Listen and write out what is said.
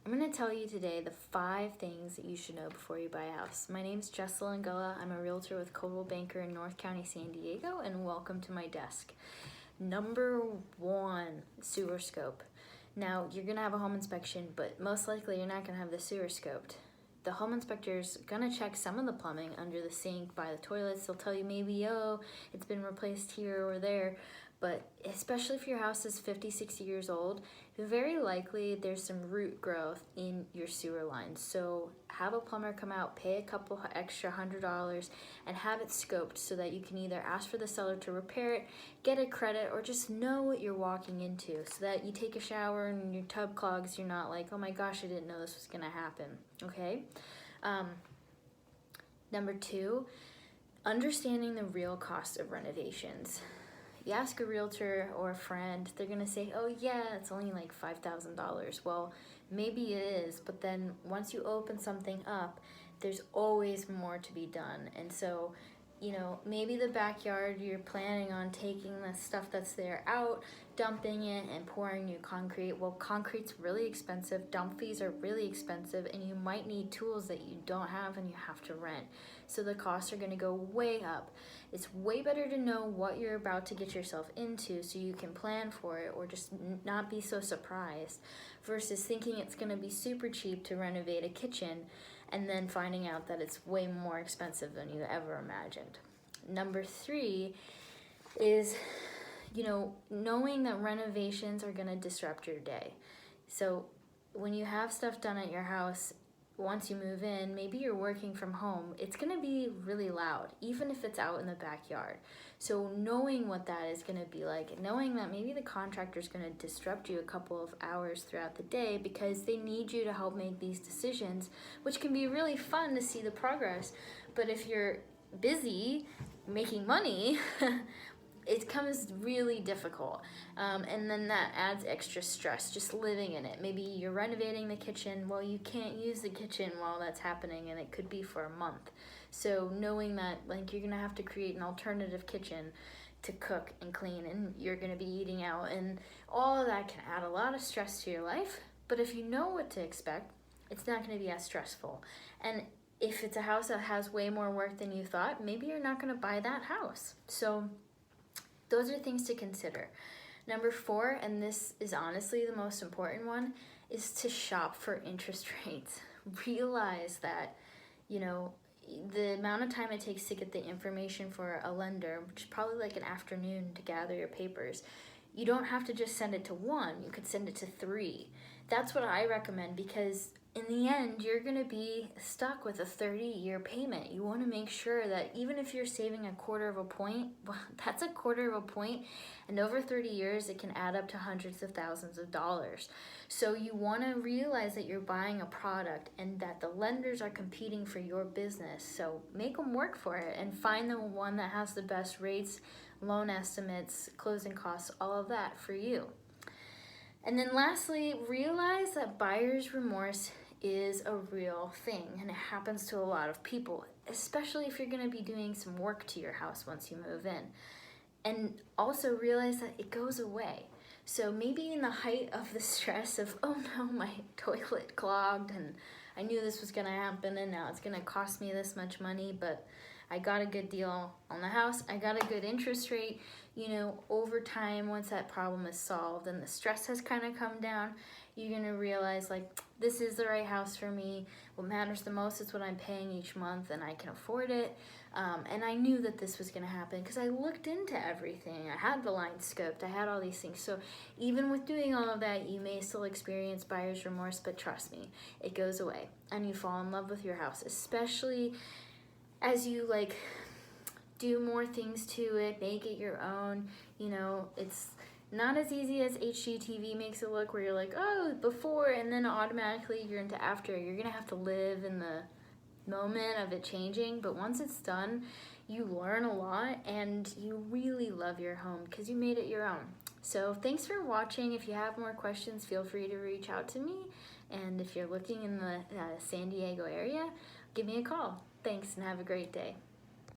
I'm going to tell you today the 5 things that you should know before you buy a house. My name is Jess Langola. I'm a realtor with Coldwell Banker in North County, San Diego, and welcome to my desk. Number 1, sewer scope. Now, you're going to have a home inspection, but most likely you're not going to have the sewer scoped. The home inspector's going to check some of the plumbing under the sink, by the toilets. They'll tell you maybe, oh, it's been replaced here or there. But especially if your house is 50, 60 years old, very likely there's some root growth in your sewer lines. So have a plumber come out, pay a couple extra $100, and have it scoped so that you can either ask for the seller to repair it, get a credit, or just know what you're walking into so that you take a shower and your tub clogs, you're not like, oh my gosh, I didn't know this was gonna happen, okay? Number 2, understanding the real cost of renovations. You ask a realtor or a friend, they're gonna say, oh yeah, it's only like $5,000. Well, maybe it is, but then once you open something up, there's always more to be done. And so, you know, maybe the backyard, you're planning on taking the stuff that's there out, dumping it and pouring new concrete. Well, concrete's really expensive, dump fees are really expensive, and you might need tools that you don't have and you have to rent. So the costs are gonna go way up. It's way better to know what you're about to get yourself into so you can plan for it or just not be so surprised versus thinking it's gonna be super cheap to renovate a kitchen and then finding out that it's way more expensive than you ever imagined. Number 3 is, you know, knowing that renovations are gonna disrupt your day. So when you have stuff done at your house, once you move in, maybe you're working from home, it's gonna be really loud, even if it's out in the backyard. So knowing what that is gonna be like, knowing that maybe the contractor's gonna disrupt you a couple of hours throughout the day because they need you to help make these decisions, which can be really fun to see the progress. But if you're busy making money, it becomes really difficult. And then that adds extra stress, just living in it. Maybe you're renovating the kitchen, well, you can't use the kitchen while that's happening, and it could be for a month. So knowing that, like, you're gonna have to create an alternative kitchen to cook and clean, and you're gonna be eating out, and all of that can add a lot of stress to your life. But if you know what to expect, it's not gonna be as stressful. And if it's a house that has way more work than you thought, maybe you're not gonna buy that house. So those are things to consider. Number 4, and this is honestly the most important one, is to shop for interest rates. Realize that, you know, the amount of time it takes to get the information for a lender, which is probably like an afternoon to gather your papers, you don't have to just send it to 1, you could send it to 3. That's what I recommend, because in the end, you're gonna be stuck with a 30-year payment. You wanna make sure that even if you're saving a quarter of a point, well, that's a quarter of a point, and over 30 years, it can add up to hundreds of thousands of dollars. So you wanna realize that you're buying a product and that the lenders are competing for your business. So make them work for it and find the one that has the best rates, loan estimates, closing costs, all of that for you. And then lastly, realize that buyer's remorse is a real thing, and it happens to a lot of people, especially if you're gonna be doing some work to your house once you move in. And also realize that it goes away. So maybe in the height of the stress of, oh no, my toilet clogged and I knew this was gonna happen and now it's gonna cost me this much money, but I got a good deal on the house, I got a good interest rate. You know, over time, once that problem is solved and the stress has kind of come down, you're gonna realize, like, this is the right house for me. What matters the most is what I'm paying each month, and I can afford it. And I knew that this was gonna happen because I looked into everything. I had the lines scoped, I had all these things. So even with doing all of that, you may still experience buyer's remorse, but trust me, it goes away. And you fall in love with your house, especially as you, like, do more things to it, make it your own. You know, it's not as easy as HGTV makes it look, where you're like, oh, before, and then automatically you're into after. You're gonna have to live in the moment of it changing, but once it's done, you learn a lot and you really love your home because you made it your own. So thanks for watching. If you have more questions, feel free to reach out to me. And if you're looking in the San Diego area, give me a call. Thanks and have a great day.